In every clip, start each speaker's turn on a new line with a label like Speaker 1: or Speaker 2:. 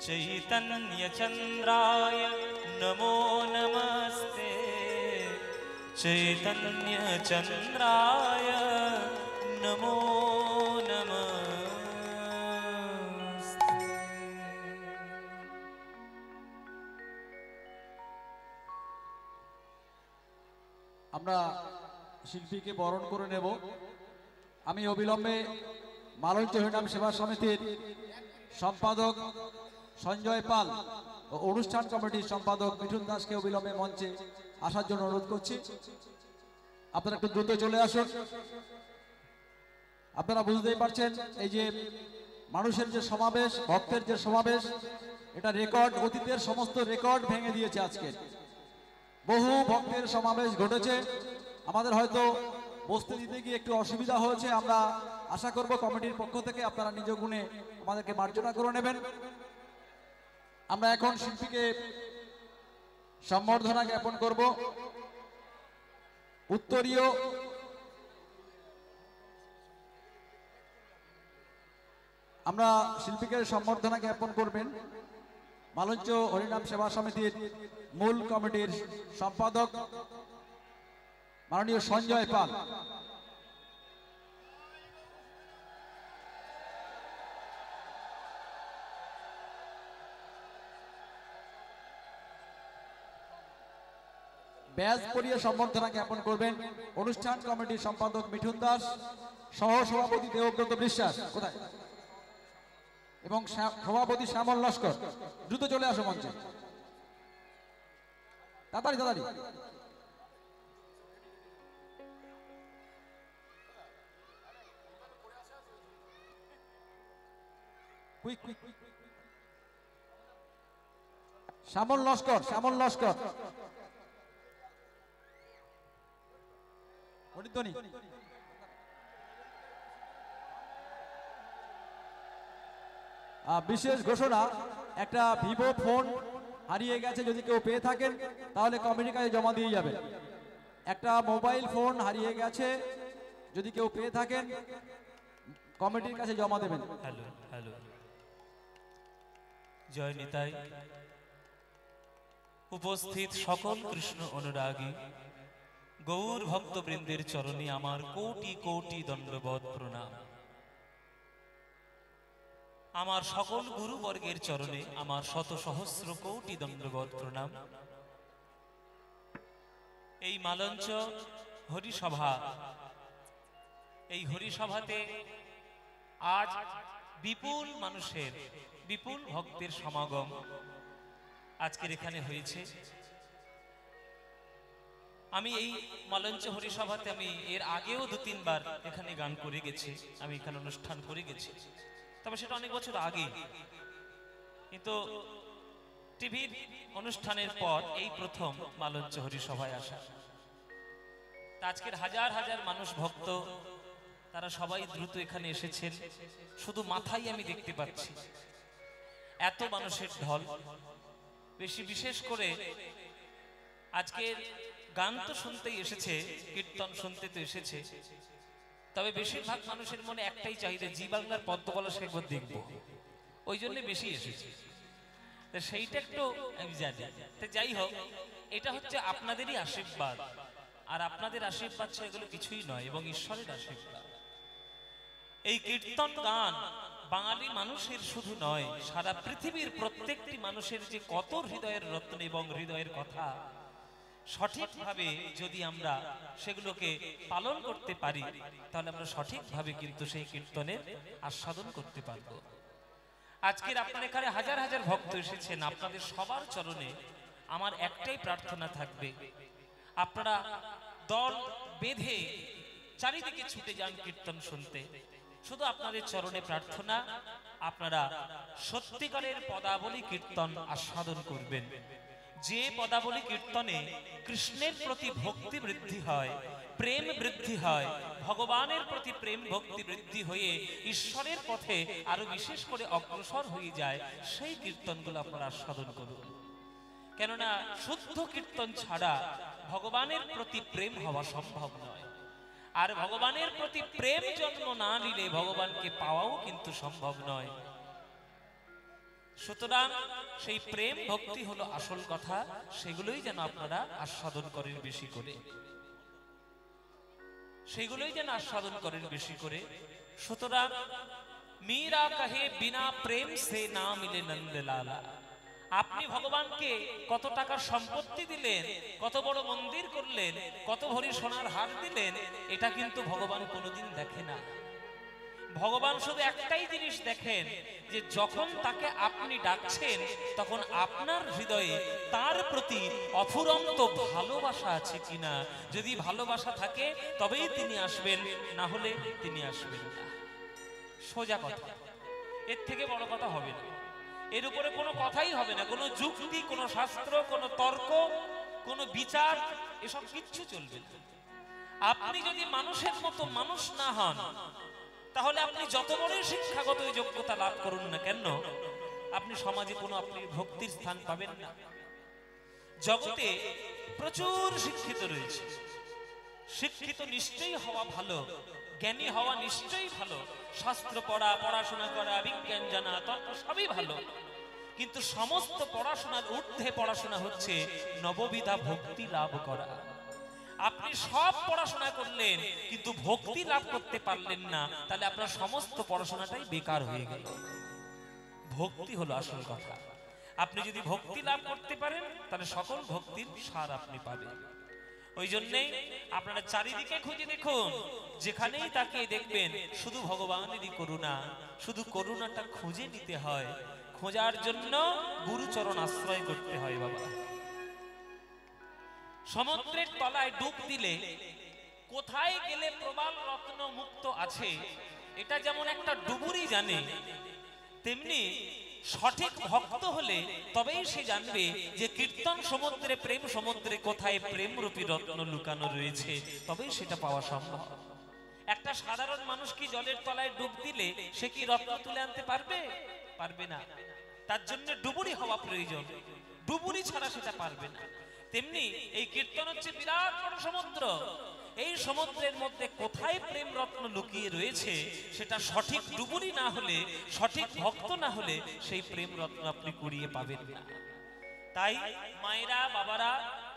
Speaker 1: चैतन्यचन्द्राय नमो नमस्ते। चैतन्यचन्द्राय नमो नमस्ते।
Speaker 2: আমরা শিল্পীকে বরণ করে নেব। আমি অবিলম্বে মালঞ্চ হরিনাম সেবা সমিতির সম্পাদক সঞ্জয় পাল ও অনুষ্ঠান কমিটির সম্পাদক মিঠুন দাসকে অবিলম্বে মঞ্চে আসার জন্য অনুরোধ করছি। আপনারা একটু দ্রুত চলে আসুন। আপনারা বুঝতেই পারছেন এই যে মানুষের যে সমাবেশ, ভক্তের যে সমাবেশ, এটা রেকর্ড, অতীতের সমস্ত রেকর্ড ভেঙে দিয়েছে। আজকে বহু ভক্তের সমাবেশ ঘটেছে। আমাদের হয়তো বসতে দিতে গিয়ে একটু অসুবিধা হয়েছে। আমরা আশা করব কমিটির পক্ষ থেকে আপনারা নিজ গুণে আমাদেরকে মার্জনা করে নেবেন। আমরা এখন শিল্পীকে সম্বর্ধনা জ্ঞাপন করব। উত্তরীয় আমরা শিল্পীকে সম্বর্ধনা জ্ঞাপন করবেন মালঞ্চ হরিনাম সেবা সমিতির মূল কমিটির সম্পাদক মাননীয় সঞ্জয় পাল। ব্যাজ পরিয়ে সম্বর্ধনা জ্ঞাপন করবেন অনুষ্ঠান কমিটির সম্পাদক মিঠুন দাস, সহ সভাপতি দেবব্রত বিশ্বাস কোথায় এবং সভাপতি শ্যামল লস্কর। দ্রুত চলে আসো মঞ্চে, তাড়াতাড়ি তাড়াতাড়ি। শ্যামল লস্কর, শ্যামল লস্কর, বিশেষ ঘোষণা, একটা ভিভো ফোন হারিয়ে গেছে, যদি কেউ পেয়ে থাকেন তাহলে কমিটির কাছে জমা দিয়ে যাবেন। একটা মোবাইল ফোন হারিয়ে গেছে, যদি কেউ পেয়ে থাকেন কমিটির কাছে জমা দেবেন।
Speaker 1: হ্যালো হ্যালো, জয় নিতাই। উপস্থিত সকল কৃষ্ণ অনুরাগী গৌর ভক্তবৃন্দের চরণে আমার কোটি কোটি দণ্ডবৎ প্রণাম। আমার সকল গুরুবর্গের চরণে আমার শত সহস্র কোটি দণ্ডবৎ প্রণাম। এই মালঞ্চ হরিসভা, এই হরিসভাতে আজ বিপুল মানুষের, বিপুল ভক্তের সমাগম আজকের এখানে হয়েছে। আমি এই মালঞ্চ হরিসভাতে আমি এর আগেও 2-3 বার এখানে গান করে গেছি, আমি এখানে অনুষ্ঠান করে গেছি, তবে সেটা অনেক বছর আগে। কিন্তু টিভির অনুষ্ঠানের পর এই প্রথম মালঞ্চ হরিসভায় আসা। আজকের হাজার হাজার মানুষ ভক্ত, তারা সবাই দ্রুত এখানে এসেছেন। শুধু মাথায় আমি দেখতে পাচ্ছি এত মানুষের ঢল। বেশি বিশেষ করে আজকের গান তো শুনতেই এসেছে, কীর্তন শুনতে তো এসেছে, তবে বেশিরভাগ মানুষের মনে একটাই চাহিদা, জি বাংলার পদ্মকলস একবার দেখবো, ওই জন্য বেশি এসেছে। সেইটা একটু আমি জানি। তো যাই হোক, এটা হচ্ছে আপনাদেরই আশীর্বাদ, আর আপনাদের আশীর্বাদ ছাড়া এগুলো কিছুই নয়, এবং ঈশ্বরের আশীর্বাদ। এই কীর্তন গান বাঙালি মানুষের শুধু নয়, সারা পৃথিবীর প্রত্যেকটি মানুষের যে কত হৃদয়ের রত্ন এবং হৃদয়ের কথা, সঠিকভাবে যদি আমরা সেগুলোকে পালন করতে পারি তাহলে আমরা সঠিকভাবে কিন্তু সেই কীর্তনের আস্বাদন করতে পারব। আজকের আপনার এখানে হাজার হাজার ভক্ত এসেছেন, আপনাদের সবার চরণে আমার একটাই প্রার্থনা থাকবে, আপনারা দল বেঁধে চারিদিকে ছুটে যান কীর্তন শুনতে। শুধু আপনাদের চরণে প্রার্থনা, আপনারা সত্যিকারের পদাবলী কীর্তন আস্বাদন করবেন। যে পদাবলী কীর্তনে কৃষ্ণের প্রতি ভক্তি বৃদ্ধি হয়, প্রেম বৃদ্ধি হয়, ভগবানের প্রতি প্রেম ভক্তি বৃদ্ধি হয়ে ঈশ্বরের পথে আরো বিশেষ করে অগ্রসর হয়ে যায়, সেই কীর্তনগুলো আপনারা আস্বাদন করুন। কেননা শুদ্ধ কীর্তন ছাড়া ভগবানের প্রতি প্রেম হওয়া সম্ভব নয়, আর ভগবানের প্রতি প্রেম জন্ম না নিলে ভগবানকে পাওয়াও কিন্তু সম্ভব নয়। সুতরাং সেই প্রেম ভক্তি হলো আসল কথা, সেগুলোই যেন আপনারা আস্বাদন করেন বেশি করে, সেগুলোই যেন আস্বাদন করেন বেশি করে। সুতরাং মীরা কহে বিনা প্রেম সে না মিলে নন্দলালা। আপনি ভগবানকে কত টাকার সম্পত্তি দিলেন, কত বড় মন্দির করলেন, কত ভরি সোনার হার দিলেন, এটা কিন্তু ভগবান কোনোদিন দেখে না। ভগবান শুধু একটাই জিনিস দেখেন, যে যখন তাকে আপনি ডাকছেন তখন আপনার হৃদয়ে তার প্রতি অফুরন্ত ভালোবাসা আছে কিনা। যদি ভালোবাসা থাকে তবেই তিনি আসবেন, না হলে তিনি আসবেন না। সোজা কথা, এর থেকে বড় কথা হবে না, এর উপরে কোনো কথাই হবে না, কোনো যুক্তি, কোনো শাস্ত্র, কোনো তর্ক, কোনো বিচার, এসব কিচ্ছু চলবে না। আপনি যদি মানুষের মতো মানুষ না হন, তাহলে আপনি যত বড় শিক্ষাগত যোগ্যতা লাভ করুন না কেন, আপনি সমাজে কোনো আপনি ভক্তির স্থান পাবেন না। জগতে প্রচুর শিক্ষিত রয়েছে, শিক্ষিত নিশ্চয়ই হওয়া ভালো, জ্ঞানী হওয়া নিশ্চয়ই ভালো, শাস্ত্র পড়া, পড়াশোনা করা, বিজ্ঞান জানা, তর্ক সবই ভালো, কিন্তু সমস্ত পড়াশোনার ঊর্ধ্বে পড়াশোনা হচ্ছে নববিধা ভক্তি লাভ করা। আপনি সব পড়াশোনা করলেন কিন্তু ভক্তি লাভ করতে পারলেন না, তাহলে আপনার সমস্ত পড়াশোনাটাই বেকার হয়ে গেল। ভক্তি হলো আসল কথা। আপনি যদি ভক্তি লাভ করতে পারেন তাহলে সকল ভক্তির সার আপনি পাবেন। ওই জন্যই আপনারা চারিদিকে খুঁজে দেখুন, যেখানেই তাকিয়ে দেখবেন শুধু ভগবানেরই করুণা, শুধু করুণাটা খুঁজে নিতে হয়। খোঁজার জন্য গুরুচরণ আশ্রয় করতে হয় বাবা। সমুদ্রের তলায় ডুব দিলে কোথায় গেলে প্রবাল রত্ন মুক্ত আছে, এটা যেমন একটা ডুবুরি জানে, তেমনি সঠিক ভক্ত হলে তবেই সে জানবে যে কীর্তন সমুদ্রে, প্রেম সমুদ্রে কোথায় প্রেম রূপী রত্ন লুকানো রয়েছে, তবেই সেটা পাওয়া সম্ভব। একটা সাধারণ মানুষ কি জলের তলায় ডুব দিলে সে কি রত্ন তুলে আনতে পারবে? পারবে না। তার জন্য ডুবুরি হওয়া প্রয়োজন, ডুবুরি ছাড়া সেটা পারবে না। তেমনি এই কীর্তন হচ্ছে বিরাট বড় সমুদ্র, এই সমুদ্রের মধ্যে কোথায় প্রেম রত্ন লুকিয়ে রয়েছে সেটা সঠিক ডুবুরি না হলে, সঠিক ভক্ত না হলে সেই প্রেম রত্ন আপনি কুড়িয়ে পাবেন না। তাই মায়েরা, বাবারা,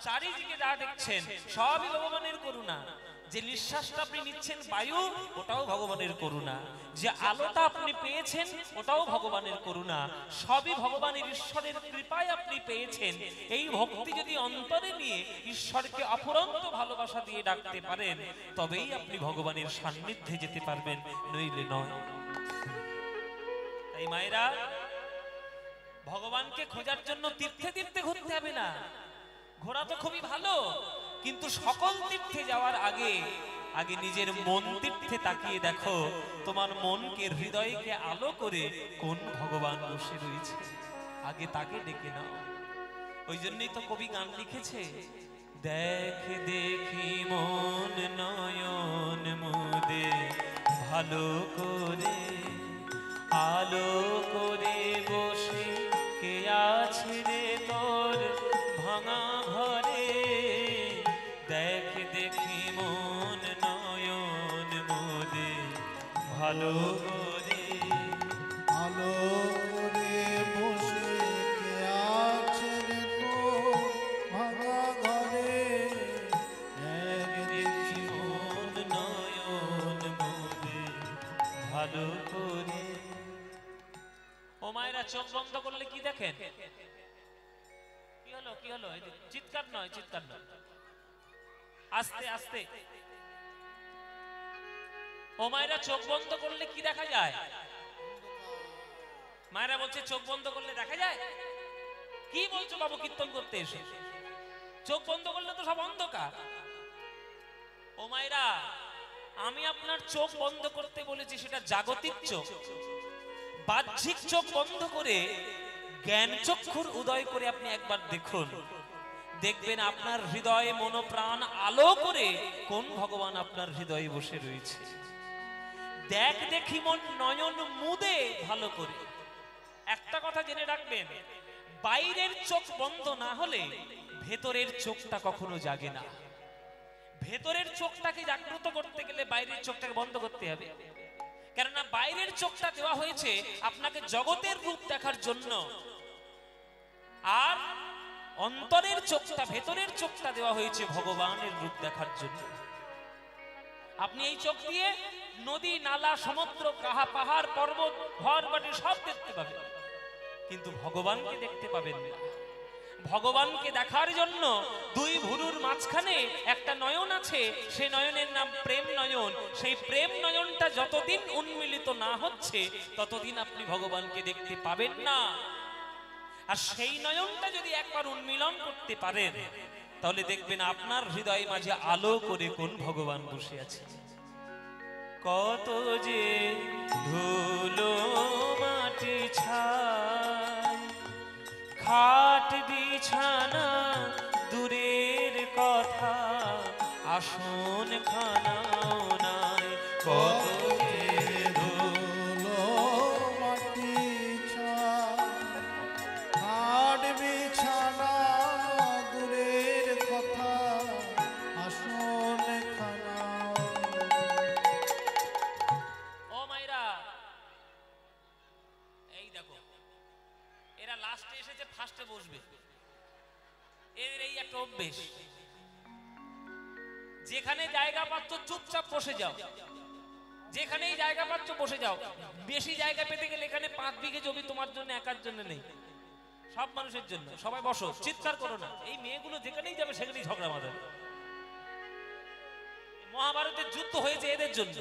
Speaker 1: চারিদিকে যা দেখছেন সবই ভগবানের করুণা। যে নিঃশ্বাসটা আপনি নিচ্ছেন বায়ু, ওটাও ভগবানের করুণা। যে আলোটা আপনি পেয়েছেন ওটাও ভগবানের করুণা। সবই ভগবানের, ঈশ্বরের কৃপায় আপনি পেয়েছেন। এই ভক্তি যদি অন্তরে নিয়ে ঈশ্বরকে অফুরন্ত ভালোবাসা দিয়ে ডাকতে পারেন, তবেই আপনি ভগবানের সান্নিধ্যে যেতে পারবেন, নইলে নয়। তাই মায়েরা, ভগবানকে খোঁজার জন্য তীর্থে তীর্থে ঘুরতে হবে না। ঘোরা তো খুবই ভালো, কিন্তু সকল তীর্থে যাওয়ার আগে আগে নিজের মন তীর্থে তাকিয়ে দেখো, তোমার মনকে, হৃদয়কে আলো করে কোন ভগবান বসে রয়েছে, আগে তাকে ডেকে নাও। ওই জন্যই তো কবি গান লিখেছে, দেখ দেখি মন নয়ন মুদে ভালো করে, আলো করে বসে কে আছে রে তোর ভাঙা ঘরে। দেখ দেখি মন নয়ন মোদে ভালো করে,
Speaker 3: আলো করে বসে কে আছে রে তোর ভাঙা ঘরে।
Speaker 1: দেখ দেখি মন নয়ন মোদে ভালো করে। ও মায়েরা, চোখ বন্ধ করলে কি দেখেন? কি হলো, কি হলো? চিৎকার নয়, চিৎকার নয়, আস্তে আস্তে। ও মায়েরা, চোখ বন্ধ করলে কি দেখা যায়? মায়েরা বলছে চোখ বন্ধ করলে দেখা যায়। কি বলছো বাবু কীর্তন করতে এসে? চোখ বন্ধ করলে তো সব অন্ধকার। ও মায়েরা, আমি আপনার চোখ বন্ধ করতে বলেছি, সেটা জাগতিক চোখ। বাহ্যিক চোখ বন্ধ করে জ্ঞান চক্ষুর উদয় করে আপনি একবার দেখুন, দেখবেন আপনার হৃদয়ে মনোপ্রাণ আলো করে কোন ভগবান আপনার হৃদয়ে বসে রয়েছে। দেখ দেখি মন নয়ন মুদে ভালো করে। একটা কথা জেনে রাখবেন, বাইরের চোখ বন্ধ না হলে ভেতরের চোখটা কখনো জাগে না। ভেতরের চোখটাকে জাগ্রত করতে গেলে বাইরের চোখটাকে বন্ধ করতে হবে। কেননা বাইরের চোখটা দেওয়া হয়েছে আপনাকে জগতের রূপ দেখার জন্য, আর অন্তরের চোখটা, ভেতরের চোখটা দেওয়া হয়েছে ভগবানের রূপ দেখার জন্য। আপনি এই চোখ দিয়ে নদী, নালা, সমুদ্র, পাহাড়, পর্বত, ঘর বাড়ি সব দেখতে পাবেন, কিন্তু ভগবানকে দেখতে পাবেন না। ভগবানকে দেখার জন্য দুই ভুরুর মাঝখানে একটা নয়ন আছে, সেই নয়নের নাম প্রেম নয়ন। সেই প্রেম নয়নটা যতদিন উন্মিলিত না হচ্ছে ততদিন আপনি ভগবানকে দেখতে পাবেন না। আর সেই নয়নটা যদি একবার উন্মিলন করতে পারেন তাহলে দেখবেন আপনার হৃদয় মাঝে আলো করে কোন ভগবান বসে আছে। কত যে ধুলো মাটি ছাই, খাট বিছানা দূরের কথা, আসন খানাও নাই। কত যে
Speaker 3: ধুলো মাটি ছাই, খাট বিছানা দূরের কথা, আসন খানা।
Speaker 1: ও মাইরা, এই দেখো এরা লাস্টে এসেছে, ফার্স্টে বসবে। এর এই একটা অভ্যেস, যেখানে জায়গা পাচ্ছ চুপচাপ বসে যাও, যেখানেই জায়গা পাচ্ছ বসে যাও। বেশি জায়গা পেতে গেলে এখানে 5 বিঘে জমি তোমার জন্য একার জন্য নেই, সব মানুষের জন্য। সবাই বসো, চিৎকার করো না। এই মেয়েগুলো যেখানেই যাবে সেখানেই ঝগড়া মারাবে। মহাভারতের যুদ্ধ হয়েছে এদের জন্য।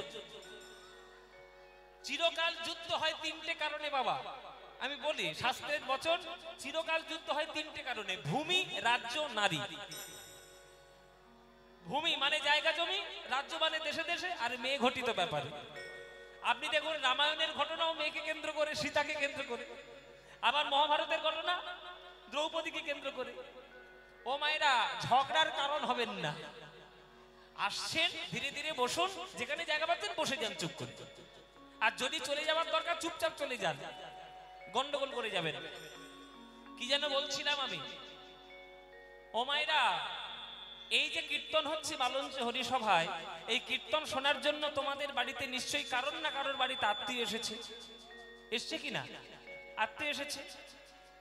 Speaker 1: চিরকাল যুদ্ধ হয় 3টে কারণে বাবা, আমি বলি শাস্ত্রের বচন, চিরকাল যুদ্ধ হয় 3টে কারণে: ভূমি, রাজ্য, নারী। ভূমি মানে জায়গা জমি, রাজ্য মানে দেশে দেশে, আর মেয়ে ঘটিত ব্যাপারে। আপনি দেখুন রামায়ণের ঘটনাও মেয়েকে কেন্দ্র করে, সীতাকে কেন্দ্র করে। আবার মহাভারতের ঘটনা দ্রৌপদীকে কেন্দ্র করে। ও মায়েরা, ঝগড়ার কারণ হবেন না। আসছেন, ধীরে ধীরে বসুন, যেখানে জায়গা পাচ্ছেন বসে যান চুপ করে। আর যদি চলে যাওয়ার দরকার চুপচাপ চলে যান, গন্ডগোল করে যাবেন। কি যেন বলছিলাম আমি? ও মায়েরা, এই যে কীর্তন হচ্ছে বালঞ্চ হরিসভায়, এই কীর্তন শোনার জন্য তোমাদের বাড়িতে নিশ্চয়ই কারণ না কারোর বাড়িতে আত্মীয় এসেছে। এসছে কিনা? আত্মীয় এসেছে।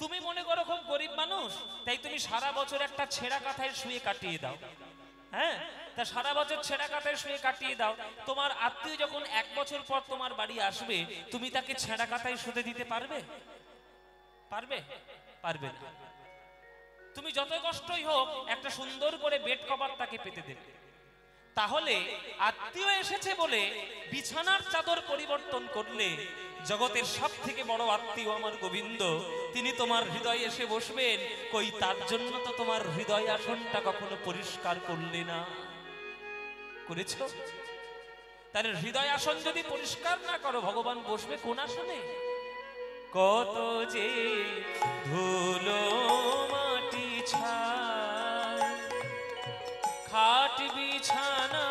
Speaker 1: তুমি মনে করো খুব গরিব মানুষ, তাই তুমি সারা বছর একটা ছেঁড়া কাঁথায় শুয়ে কাটিয়ে দাও। হ্যাঁ, তা সারা বছর ছেঁড়া কাঁথায় শুয়ে কাটিয়ে দাও। তোমার আত্মীয় যখন 1 বছর পর তোমার বাড়ি আসবে, তুমি তাকে ছেঁড়া কাঁথায় শুতে দিতে পারবে? পারবে? পারবে না। তুমি যত কষ্টই হোক একটা সুন্দর করে বেড কভার তাকে পেতে দেবে। তাহলে আত্মীয় এসেছে বলে বিছানার চাদর পরিবর্তন করলে জগতের সব থেকে বড় আত্মীয় আমার গোবিন্দ, তিনি তোমার হৃদয়ে এসে বসবেন। কই, তার জন্য তো তোমার হৃদয় আসনটা কখনো পরিষ্কার করলে না, করেছ? তার হৃদয় আসন যদি পরিষ্কার না করো, ভগবান বসবে কোন আসনে? কত যে ধুলো মাটি ছাই, খাট বিছানা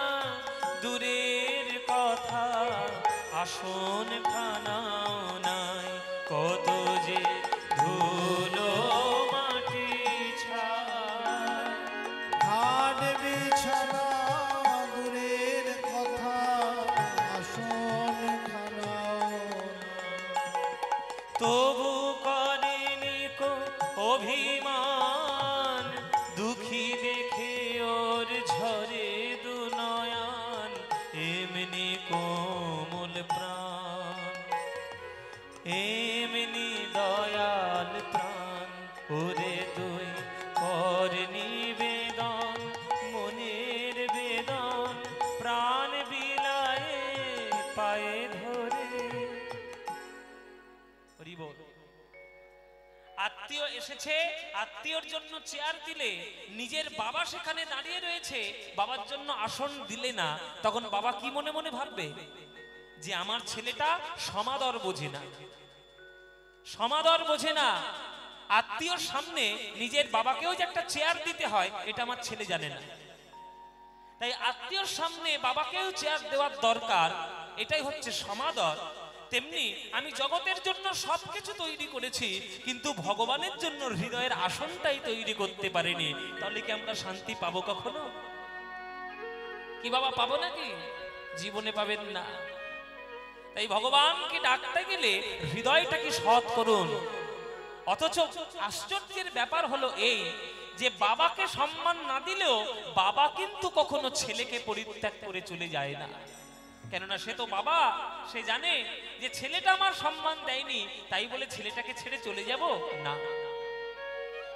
Speaker 1: দূরের কথা, আসন খানাও নাই। কত যে ধুলো মাটি ছাই,
Speaker 3: খাট বিছানা দূরের কথা, আসন খানা।
Speaker 1: তবু করেনি কো অভিমান, দুঃখী দেখে ওর ঝরে দুনয়ন, এমনি কোমল প্রাণ, এমনি দয়াল প্রাণ, ওরে তুই কর নিবেদন, মনের বেদন প্রাণ বিলায়ে পায়ে ধরে। হরি বল। আত্মীয় এসেছে, আত্মীয়র জন্য চেয়ার দিলে, নিজের বাবা সেখানে দাঁড়িয়ে রয়েছে, বাবার জন্য আসন দিলে না, তখন বাবা কি মনে মনে ভাববে? যে আমার ছেলেটা সমাদর বোঝে না, সমাদর বোঝে না। আত্মীয়র সামনে নিজের বাবাকেও যে একটা চেয়ার দিতে হয়, এটা আমার ছেলে জানে না। তাই আত্মীয়র সামনে বাবাকেও চেয়ার দেওয়ার দরকার, এটাই হচ্ছে সমাদর। তেমনি আমি জগতের জন্য সবকিছু তৈরি করেছি, কিন্তু ভগবানের জন্য হৃদয়ের আসনটাই তৈরি করতে পারিনি। তাহলে কি আমরা শান্তি পাবো কখনো? কি বাবা পাবো নাকি? জীবনে পাবেন না। তাই ভগবানকে ডাকতে গেলে হৃদয়টাকে সৎ করুন। অথচ আশ্চর্যের ব্যাপার হলো এই যে বাবাকে সম্মান না দিলেও বাবা কিন্তু কখনো ছেলেকে পরিত্যাগ করে চলে যায় না। কেননা সে তো বাবা, সে জানে যে ছেলেটা আমার সম্মান দেয়নি, তাই বলে ছেলেটাকে ছেড়ে চলে যাব না।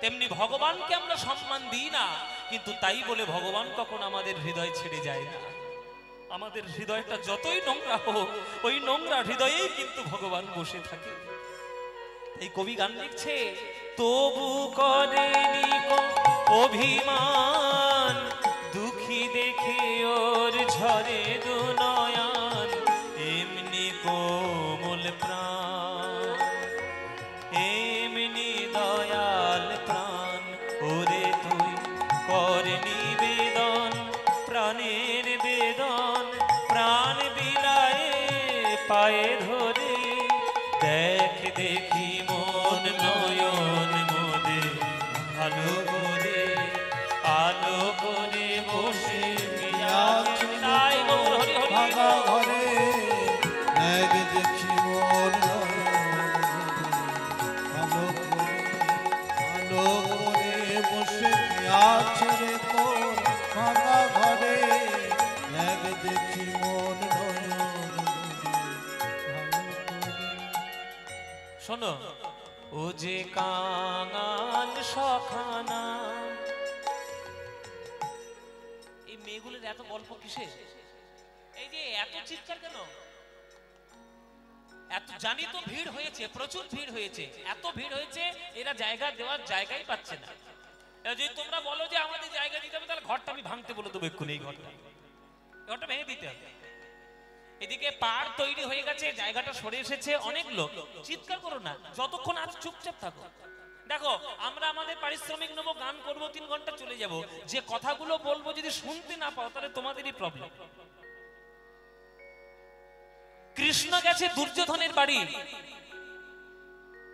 Speaker 1: তেমনি ভগবানকে আমরা সম্মান দিই না, কিন্তু তাই বলে ভগবান কখনো আমাদের হৃদয় ছেড়ে যায় না। আমাদের হৃদয়টা যতই নোংরা হোক, ওই নোংরা হৃদয়েই কিন্তু ভগবান বসে থাকে। এই কবি গান লিখছে, তবু করেনি অভিমান, দুঃখী দেখে ওর ঝরে দু নয়ন, এমনি কোমল প্রাণ, এমনি দয়াল প্রাণ, ওরে তুই কর নিবেদন, প্রাণের বেদন, প্রাণ বিলায়ে পায়ে ধরে, দেখ দেখি মন নয়ন মোদে, ভালো করে আলো করে বসে তাই গৌর হরি হরি
Speaker 3: ভাঙা ঘরে এক দেখি মোর ভালো করে বসে আছে রে তোর ভাঙা ঘরে, এক দেখি মোর
Speaker 1: শোনো, ও যে কাঙাল সখানা। এই মেয়েগুলোর এত গল্প কিসে? এই যে এত চিৎকার কেন? এত জানি তো ভিড় হয়েছে, প্রচুর ভিড় হয়েছে, এত ভিড় হয়েছে, এরা জায়গা দেওয়ার জায়গাই পাচ্ছে না। যদি তোমরা বলো যে আমাদের জায়গা দিতে হবে, তাহলে ঘরটা আমি ভাঙতে বলে দেবো এক্ষুনি। এই ঘরটা ভেঙে দিতে হবে। এদিকে পাড় তৈরি হয়ে গেছে, জায়গাটা সরে এসেছে, অনেক লোক। চিৎকার করো না, যতক্ষণ আজ চুপচাপ থাকো। দেখো, আমরা আমাদের পারিশ্রমিক নেবো, গান করবো, 3 ঘন্টা চলে যাব। যে কথাগুলো বলবো যদি শুনতে না পাও, তাহলে তোমাদেরই প্রবলেম। কৃষ্ণ গেছে দুর্যোধনের বাড়ি,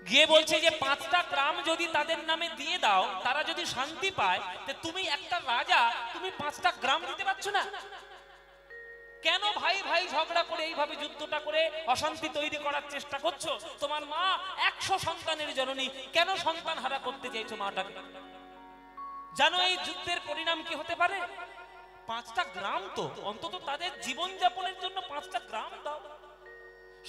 Speaker 1: গিয়ে বলছে যে 5টা গ্রাম যদি তাদের নামে দিয়ে দাও, তারা যদি শান্তি পায়, তো তুমি একটা রাজা, তুমি 5টা গ্রাম দিতে পারছো না। কেন ভাই ভাই ঝগড়া করে এইভাবে যুদ্ধটা করে অশান্তি তৈরি করার চেষ্টা করছো? তোমার মা 100 সন্তানের জননী, কেন সন্তান হারা করতে চাইছো মাটাকে? জানো এই যুদ্ধের পরিণাম কি হতে পারে? 5টা গ্রাম তো অন্তত তাদের জীবন যাপনের জন্য 5টা গ্রাম দাও।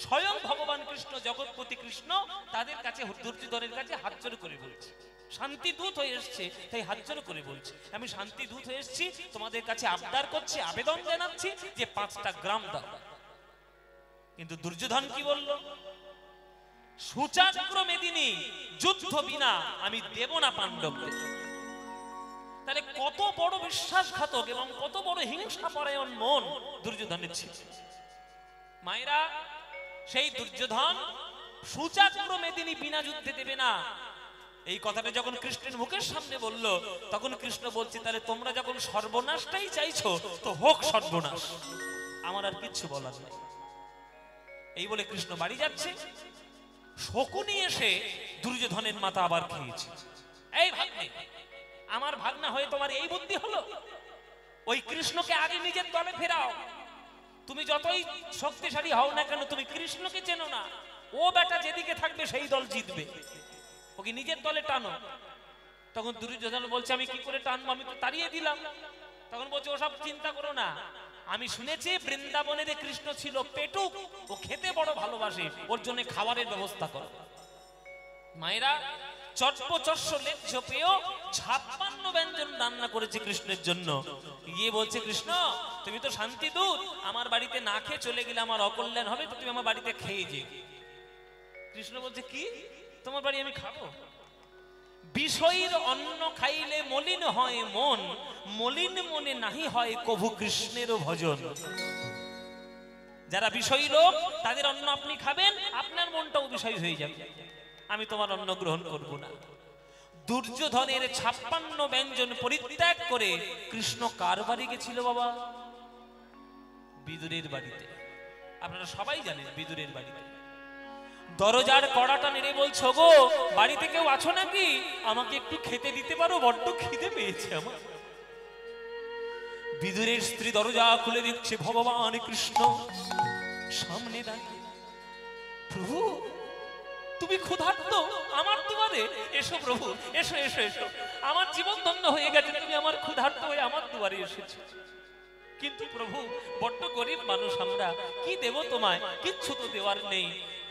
Speaker 1: স্বয়ং ভগবান কৃষ্ণ, জগৎপতি কৃষ্ণ তাদের কাছে, দুর্যোধনের কাছে হাত জোড় করে বলছে, শান্তি দূত হয়ে এসছে, তাই হাত জোড় করে বলছে, আমি শান্তি দূত হয়ে এসেছি, তোমাদের কাছে আবদার করছি, আবেদন জানাচ্ছি যে 5টা গ্রাম দাও। কিন্তু দুর্যোধন কি বলল? সুচাগ্র মেদিনী, যুদ্ধ বিনা আমি দেব না পাণ্ডবদের। তাহলে কত বড় বিশ্বাসঘাতক এবং কত বড় হিংসাপরায়ণ মন দুর্যোধনের ছিল। মায়েরা, সেই দুর্যোধন সুচাগ্র মেদিনী বিনা যুদ্ধে দেবে না, এই কথাটা যখন কৃষ্ণের মুখের সামনে বলল, তখন কৃষ্ণ বলছে, তাহলে তোমরা যখন সর্বনাশটাই চাইছো, তো হোক সর্বনাশ, আমার আর কিচ্ছু বলার নেই। এই বলে কৃষ্ণ বাড়ি যাচ্ছে। শকুনি এসে দুর্যোধনের মাথা আবার খেয়েছে। এই ভাগ্নে, আমার ভাগনা হয়ে তোমার এই বুদ্ধি হলো? ওই কৃষ্ণকে আগে নিজের দলে ফেরাও। তুমি যতই শক্তিশালী হও না কেন, তুমি কৃষ্ণকে চেনো না। ও বেটা যেদিকে থাকবে সেই দল জিতবে, ওকে নিজের দলে টানো। তখন দুর্যোধন বলছে, আমি কি করে টানবো, আমি তো তাড়িয়ে দিলাম। তখন বলছে, ওসব চিন্তা করো না, আমি শুনেছি বৃন্দাবনের কৃষ্ণ ছিল পেটুক, ও খেতে বড় ভালোবাসে, ওর জন্য খাবারের ব্যবস্থা করো। মায়েরা, চটপচস্য লেজ্জ পেয়েও 56 ব্যঞ্জন রান্না করেছে কৃষ্ণের জন্য। গিয়ে বলছে, কৃষ্ণ তুমি তো শান্তি দূত, আমার বাড়িতে না খেয়ে চলে গেলে আমার অকল্যাণ হবে, তো তুমি আমার বাড়িতে খেয়ে যে। কৃষ্ণ বলছে, কি তোমার বাড়ি আমি খাবো? বিষয়ের অন্ন খাইলে মলিন হয় মন, মলিন মনে নাহি হয় কভু কৃষ্ণেরও ভজন। যারা বিষয়ী লোক, তাদের অন্ন আপনি খাবেন, আপনার মনটাও বিষয় হয়ে যাবে। আমি তোমার অন্ন গ্রহণ করব না। দুর্যোধনের 56 ব্যঞ্জন পরিত্যাগ করে কৃষ্ণ কার বাড়ি গেছিল বাবা? বিদুরের বাড়িতে। আপনারা সবাই জানেন বিদুরের বাড়িতে। দরজার কড়াটা নেড়ে বলছো, গো বাড়িতে কেউ আছো নাকি? আমাকে একটু খেতে দিতে পারো, বড্ড খিদে পেয়েছে আমার। বিদুরের স্ত্রী দরজা খুলে দিচ্ছে, ভগবান কৃষ্ণ সামনে দাঁড়িয়ে। প্রভু তুমি ক্ষুধার্ত আমার দুয়ারে, এসো প্রভু, এসো এসো এসো, আমার জীবন ধন্য হয়ে গেছে, তুমি আমার ক্ষুধার্ত হয়ে আমার দুয়ারে এসেছো। কিন্তু প্রভু বড্ড গরিব মানুষ আমরা, কি দেব তোমায়, কিচ্ছু তো দেওয়ার নেই।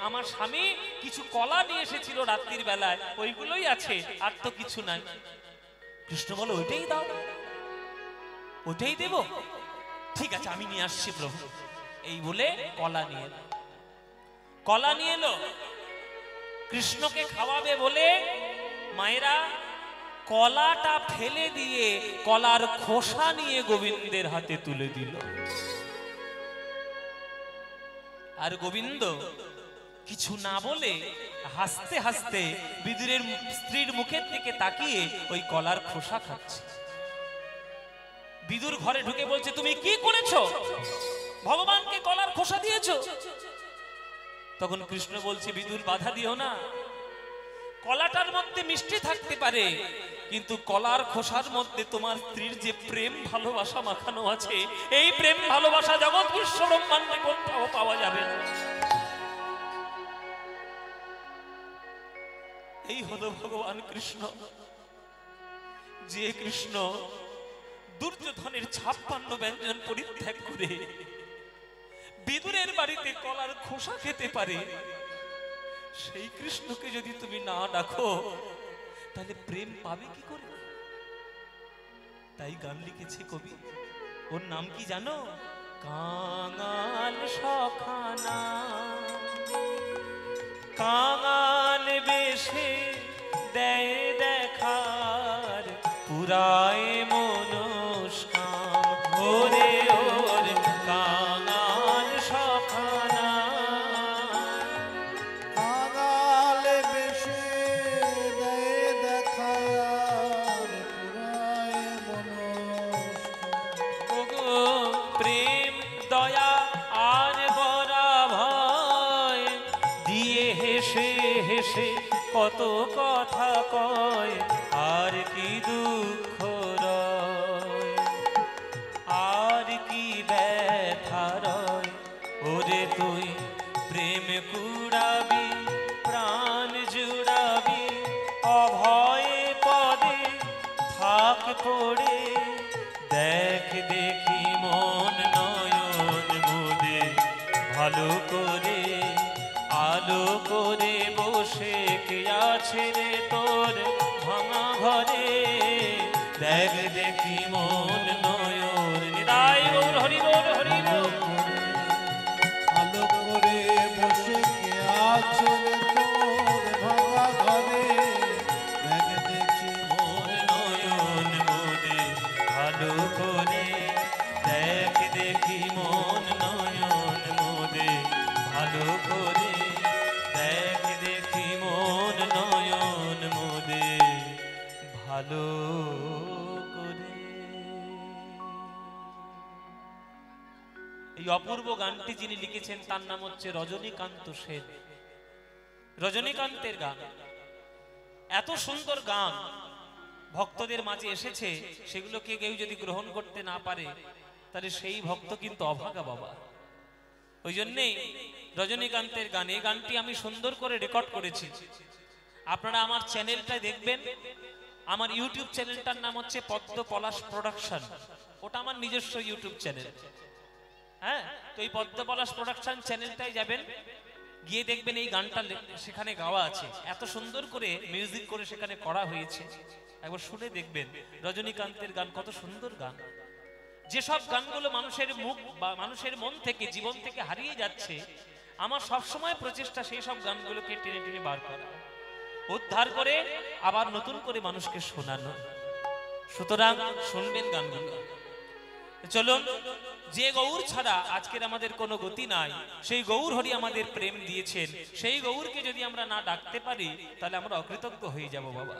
Speaker 1: আমার স্বামী কিছু কলা নিয়ে এসেছিল রাত্রির বেলায়, ওইগুলোই আছে, আর তো কিছু নাই। কৃষ্ণ বলো ওইটাই দাও, ওইটাই দেব, ঠিক আছে আমি নিয়ে আসছি প্রভু। এই বলে কলা নিয়ে এলো, কলা নিয়ে এলো কৃষ্ণকে খাওয়াবে বলে। মায়েরা কলাটা ফেলে দিয়ে কলার খোসা নিয়ে গোবিন্দের হাতে তুলে দিল। আর গোবিন্দ কিছু না বলে হাসতে হাসতে বিদুরের স্ত্রীর মুখের দিকে তাকিয়ে ওই কলার খোসা খাচ্ছে। বিদুর ঘরে ঢুকে বলছে, তুমি কি করেছো, ভগবানকে কলার খোসা দিয়েছো? তখন কৃষ্ণ বলছে, বিদুর বাধা দিও না, কলাটার মধ্যে মিষ্টি থাকতে পারে, কিন্তু কলার খোসার মধ্যে তোমার স্ত্রীর যে প্রেম ভালোবাসা মাখানো আছে, এই প্রেম ভালোবাসা জগৎ বিশ্ব ব্রহ্মাণ্ডে কোথাও পাওয়া যাবে না। এই হলো ভগবান কৃষ্ণ, যে কৃষ্ণ দুর্যোধনের 56 ব্যঞ্জন পরিত্যাগ করে বিদুরের বাড়িতে কলার খোসা খেতে পারে। সেই কৃষ্ণকে যদি তুমি না ডাকো তাহলে প্রেম পাবে কি করে? তাই গান লিখেছে কবি, ওর নাম কি জানো? কাঙাল সখানা, কাঙাল বেশে দেয় দেখার, পুরায় মনস্কাম ওরে ওর কাঙাল সখানা।
Speaker 3: কাঙাল বেশে দেয় দেখার, পুরায় মনস্কাম।
Speaker 1: ওগো প্রেম দয়া আর বরা ভয় দিয়ে হেসে হেসে কত কথা কয়, আর কি দুঃখ রয়, আর কি ব্যথা রয়, ওরে তুই প্রেম কুড়াবি প্রাণ জুড়াবি, অভয়ে পদে থাক পড়ে, দেখ দেখি মন নয়ন মোদে, ভালো করে আলো করে বসে কে আছে রে তোর ভাঙা ঘরে, দেখ দেখি মন নয়ন। নিতাই গৌর হরি বল হরি বল।
Speaker 3: আলো করে বসে কে আছে রে তোর ভাঙা ঘরে, দেখ দেখি
Speaker 1: মন নয়ন মোদে, ভালো করে দেখ দেখি মন নয়ন মোদে, ভালো করে দেখ দেখি মন নয়ন মোদে, ভালো করে। এই অপূর্ব গানটি যিনি লিখেছেন তার নাম হচ্ছে রজনীকান্ত সেন। রজনীকান্তের গান, এত সুন্দর গান ভক্তদের মাঝে এসেছে, সেগুলোকে কেউ যদি গ্রহণ করতে না পারে তাহলে সেই ভক্ত কিন্তু অভাগা বাবা। ওই জন্যেই রজনীকান্তের গান, এই গানটি আমি সুন্দর করে রেকর্ড করেছি। আপনারা আমার চ্যানেলটায় দেখবেন, আমার ইউটিউব চ্যানেলটার নাম হচ্ছে পদ্ম পলাশ প্রোডাকশন, ওটা আমার নিজস্ব ইউটিউব চ্যানেল। হ্যাঁ, তো এই পদ্ম পলাশ প্রোডাকশন চ্যানেলটায় যাবেন, গিয়ে দেখবেন এই গানটা সেখানে গাওয়া আছে, এত সুন্দর করে মিউজিক করে সেখানে করা হয়েছে, একবার শুনে দেখবেন। রজনীকান্তের গান কত সুন্দর গান, যেসব গানগুলো মানুষের মুখ বা মানুষের মন থেকে জীবন থেকে হারিয়ে যাচ্ছে, আমার সবসময় প্রচেষ্টা সেই সব গানগুলোকে টেনে টেনে বার করা, উদ্ধার করে আবার নতুন করে মানুষকে শোনানো। সুতরাং শুনবেন গানগুলো। চলুন, যে গৌর ছাড়া আজকের আমাদের কোনো গতি নাই, সেই গৌর হরি আমাদের প্রেম দিয়েছেন, সেই গৌরকে যদি আমরা না ডাকতে পারি তাহলে আমরা অকৃতজ্ঞ হয়ে যাব বাবা।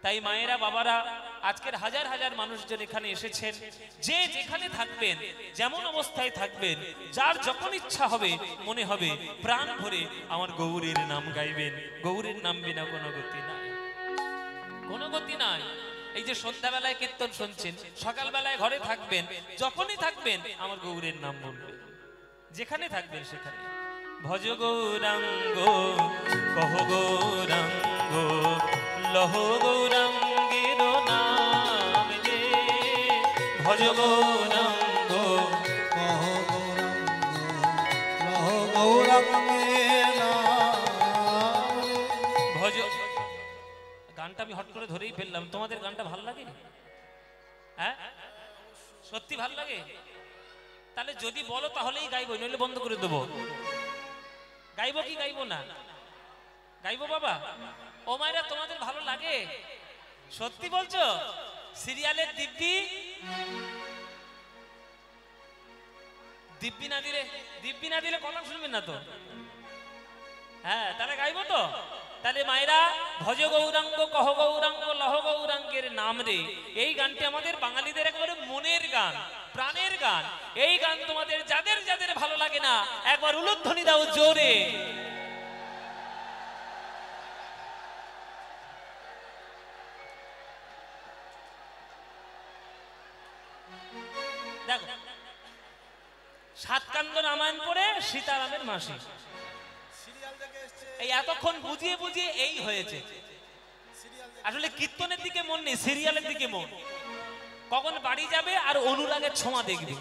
Speaker 1: তাই মায়েরা বাবারা, আজকের হাজার হাজার মানুষজন এখানে এসেছেন, যে যেখানে থাকবেন, যেমন অবস্থায় থাকবেন, যার যখন ইচ্ছা হবে মনে হবে প্রাণ ভরে আমার গৌরের নাম গাইবেন। গৌরের নাম বিনা কোনো গতি নাই, কোনো গতি নাই। এই যে সন্ধ্যাবেলায় কীর্তন শুনছেন, সকালবেলায় ঘরে থাকবেন, যখনই থাকবেন আমার গৌরের নাম বলবেন, যেখানে থাকবেন সেখানে। ভজ গৌরাঙ্গ কহ গৌরাঙ্গ লহ গৌরাঙ্গের নাম রে ভজ গৌরাঙ্গ
Speaker 3: কহ গৌরাঙ্গ লহ গৌরাঙ্গের নাম রে।
Speaker 1: ভজ গানটা আমি হট করে ধরেই ফেললাম। তোমাদের গানটা ভাল লাগে? হ্যাঁ, সত্যি ভাল লাগে? তাহলে যদি বলো তাহলেই গাইবো, নইলে বন্ধ করে দেবো। গাইবো কি গাইবো না? গাইবো বাবা। ও মায়েরা, তোমাদের ভালো লাগে? সত্যি বলছো? সিরিয়ালের দিব্যি দিব্যি না দিলে কথা শুনবেন না তো। হ্যাঁ, তাহলে গাইবো তো। তাহলে মায়েরা, ভজ গৌরাঙ্গ কহ গৌরাঙ্গ লহ গৌরাঙ্গের নাম রে, এই গানটি আমাদের বাঙালিদের একেবারে মনের গান, প্রাণের গান। এই গান তোমাদের যাদের যাদের ভালো লাগে না, একবার উলুধ্বনি দাও জোরে। দেখো, সাতকান্ড রামায়ণ পড়ে সীতারামের মাসি, এই এতক্ষণ বুঝিয়ে বুঝিয়ে এই হয়েছে। আসলে কীর্তনের দিকে মন নেই, সিরিয়ালের দিকে মন। কখন বাড়ি যাবে আর অনুরাগের ছোঁয়া দেখবে।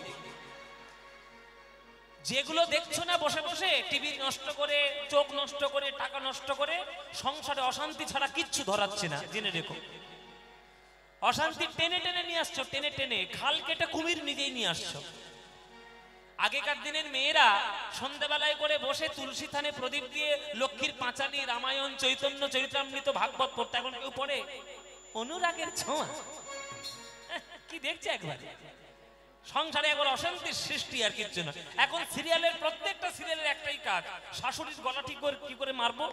Speaker 1: যেগুলো দেখছো না বসে বসে, টিভি নষ্ট করে, চোখ নষ্ট করে, টাকা নষ্ট করে, সংসারে অশান্তি ছাড়া কিচ্ছু ধরাচ্ছে না, জেনে রেখো। অশান্তি টেনে টেনে নিয়ে আসছো, টেনে টেনে খাল কেটে কুমির নিজেই নিয়ে আসছো। আগেকার দিনের মেয়েরা সন্ধ্যাবেলায় করে বসে তুলসী থানে প্রদীপ দিয়ে লক্ষ্মীর পাঁচালী, রামায়ণ, চৈতন্য চরিতামৃত, ভাগবত পড়তে। এখন কেউ পড়ে? অনুরাগের ছোঁয়া কি দেখছে একবার? সংসারে একবার অশান্তির সৃষ্টি, আর কিচ্ছু না। এখন সিরিয়ালের প্রত্যেকটা সিরিয়ালের একটাই কাজ, শাশুড়ির গলা ঠিক করে কি করে মারবো,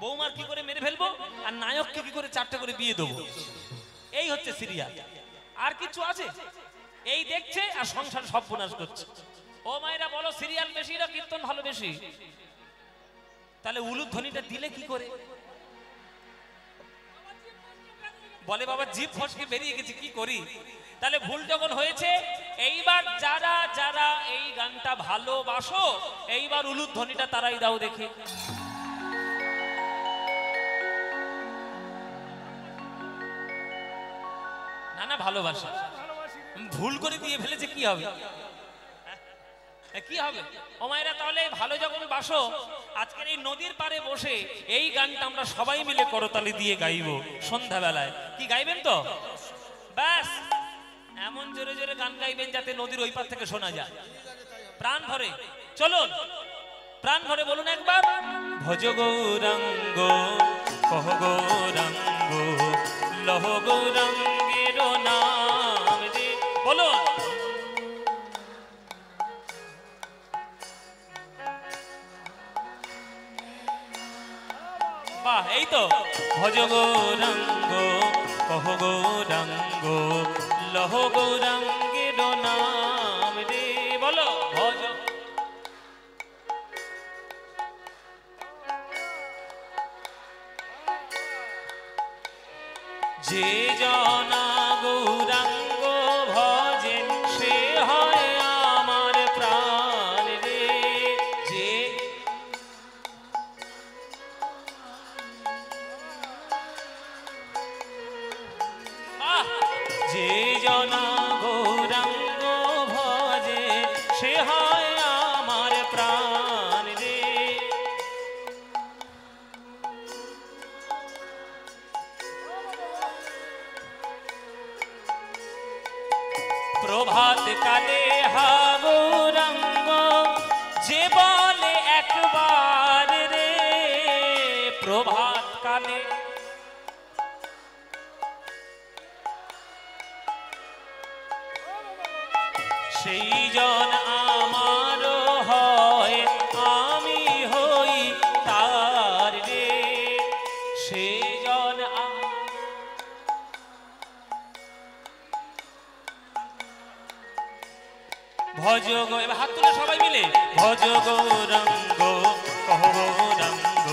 Speaker 1: বৌমার কি করে মেরে ফেলবো, আর নায়ককে কি করে চারটে করে বিয়ে দেবো। এই হচ্ছে সিরিয়াল, আর কিছু আছে? এই দেখছে আর সংসার সব বিনাশ করছে। ও মায়েরা বলো, সিরিয়াল বেশি না কীর্তন ভালো বেশি? তাহলে উলুধ্বনিটা দিলে কি করে? বলে বাবা জিভ ফসকে বেরিয়ে গেছে, কি করি? তাহলে ভুল যখন হয়েছে, এইবার যারা যারা এই গানটা ভালোবাসো, এইবার উলুধ্বনিটা তারাই দাও দেখে। না না, ভালোবাসা। ভুল করে দিয়ে ফেলেছে, কি হবে? কি হবে? ও মায়েরা, তাহলে ভালো যখন বাসো, আজকের এই নদীর পাড়ে বসে এই গানটা আমরা সবাই মিলে করতালি দিয়ে গাইবো সন্ধ্যাবেলায়। কি গাইবেন তো? ব্যাস এমন জোরে জোরে গান গাইবেন যাতে নদীর ওই পার থেকে শোনা যায়। প্রাণ ভরে চলুন, প্রাণ ভরে বলুন একবার, ভজ গৌরাঙ্গ কহ গৌরাঙ্গ লহ গৌরাঙ্গের নাম রে। বলুন, বাহ, এই তো। ভজ গৌরাঙ্গ কহ গৌরাঙ্গ লহ গৌরাঙ্গের নাম রে। বলো, ভজ। যে জনা গৌরাঙ্গ ভজেন, সে হয় আমার প্রাণ রে। যে যে জনা গৌরাঙ্গ ভজে, সে হয় আমার প্রাণ রে। প্রভাত কালে হা গৌরাঙ্গ, যে বলে একবার রে। প্রভাত কালে সেই জন আমার হয়, আমি হই তার রে। সেই জন ভজ গো, এবার হাত তুলে সবাই মিলে, ভজ গৌরাঙ্গ কহ গৌরাঙ্গ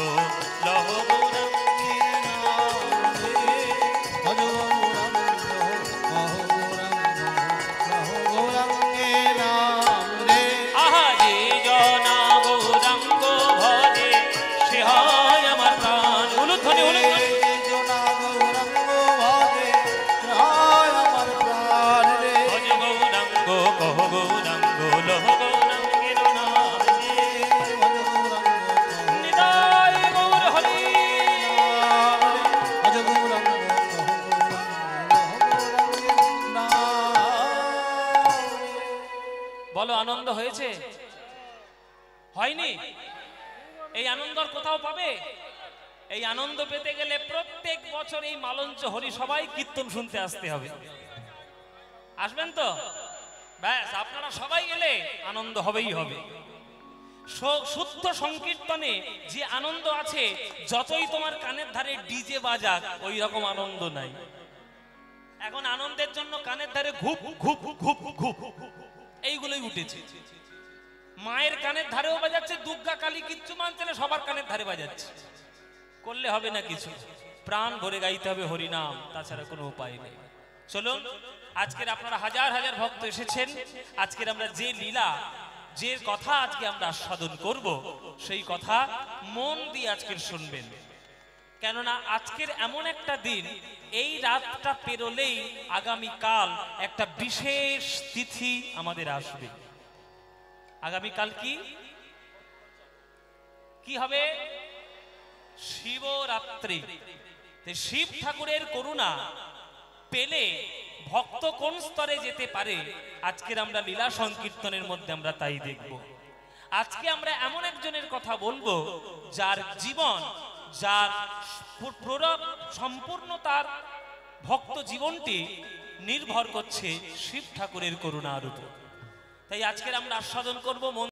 Speaker 1: লহ গৌরাঙ্গের নাম রে।
Speaker 3: ভজ গৌরাঙ্গ কহ গৌরাঙ্গ লহ গৌরাঙ্গের নাম রে।
Speaker 1: আহা, যে জনা গৌরাঙ্গ হয়নি? এই আনন্দ আর কোথাও পাবে? এই আনন্দ পেতে গেলে প্রত্যেক বছর এই মালঞ্চ হরি সবাই কীর্তন শুনতে আসতে হবে। আসবেন তো? ব্যাস, আপনারা সবাই এলে আনন্দ হবেই হবে। শুদ্ধ সংকীর্তনে যে আনন্দ আছে, যতই তোমার কানের ধারে ডিজে বাজাক ওই রকম আনন্দ নাই। এখন আনন্দের জন্য কানের ধারে ঘুপ ঘুপ ঘুপ ঘুপ এইগুলোই উঠেছে। মায়ের কানের ধারেও বাজাচ্ছে, দুর্গা কালী কিচ্ছু মানছে না, সবার কানের ধারে বাজাচ্ছে। করলে হবে না কিছু, প্রাণ ভরে গাইতে হবে হরিনাম, তাছাড়া কোনো উপায় নেই। চলুন, আজকের আপনারা হাজার হাজার ভক্ত এসেছেন, আজকের আমরা যে লীলা, যে কথা আজকে আমরা আস্বাদন করব, সেই কথা মন দিয়ে আজকের শুনবেন। কেননা আজকের এমন একটা দিন, এই রাতটা পেরোলেই আগামীকাল একটা বিশেষ তিথি আমাদের আসবে। আগামীকাল কি হবে? শিবরাত্রি। শিব ঠাকুরের করুণা পেলে ভক্ত কোন স্তরে যেতে পারে, আজকের আমরা লীলা সংকীর্তনের মধ্যে আমরা তাই দেখব। আজকে আমরা এমন একজনের কথা বলবো, যার জীবন, যার সম্পূর্ণ তার ভক্ত জীবনটি নির্ভর করছে শিব ঠাকুরের করুণার উপর। তাই আজকের আমরা আস্বাদন করব।